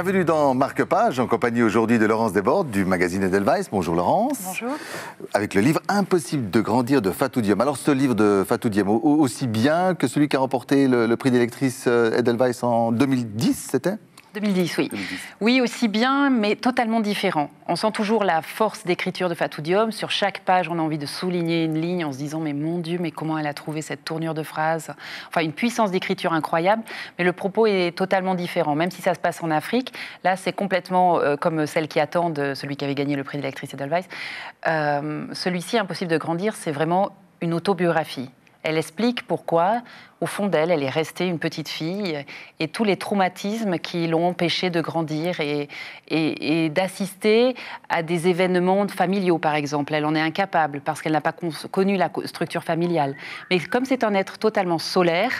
Bienvenue dans Marque-Page, en compagnie aujourd'hui de Laurence Desbordes du magazine Edelweiss. Bonjour Laurence. Bonjour. Avec le livre Impossible de grandir de Fatou Diome. Alors ce livre de Fatou Diome, aussi bien que celui qui a remporté le prix des lectrices Edelweiss en 2010, c'était ? 2010, oui. 2010. Oui, aussi bien, mais totalement différent. On sent toujours la force d'écriture de Fatou Diome. Sur chaque page, on a envie de souligner une ligne en se disant « Mais mon Dieu, mais comment elle a trouvé cette tournure de phrase ?» Enfin, une puissance d'écriture incroyable, mais le propos est totalement différent. Même si ça se passe en Afrique, là, c'est complètement comme celle qui attend de celui qui avait gagné le prix des lectrices Edelweiss. Celui-ci, Impossible de grandir, c'est vraiment une autobiographie. Elle explique pourquoi, au fond d'elle, elle est restée une petite fille et tous les traumatismes qui l'ont empêchée de grandir et d'assister à des événements familiaux, par exemple. Elle en est incapable parce qu'elle n'a pas connu la structure familiale. Mais comme c'est un être totalement solaire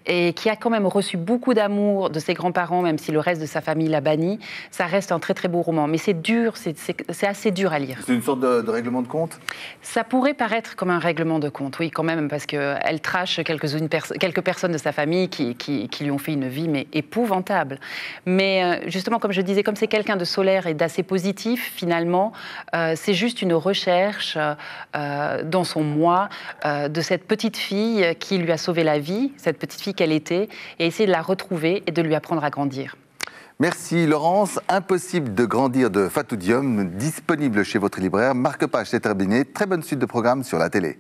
et qui a quand même reçu beaucoup d'amour de ses grands-parents, même si le reste de sa famille l'a banni, ça reste un très très beau roman. Mais c'est dur, c'est assez dur à lire. C'est une sorte de règlement de compte ? Ça pourrait paraître comme un règlement de compte, oui, quand même, parce qu'elle trache quelques personnes de sa famille qui lui ont fait une vie mais épouvantable. Mais justement, comme je disais, comme c'est quelqu'un de solaire et d'assez positif, finalement, c'est juste une recherche dans son moi de cette petite fille qui lui a sauvé la vie, cette petite fille qu'elle était, et essayer de la retrouver et de lui apprendre à grandir. Merci Laurence. Impossible de grandir de Fatou Diome, disponible chez votre libraire. Marque-Page, c'est terminé. Très bonne suite de programmes sur la télé.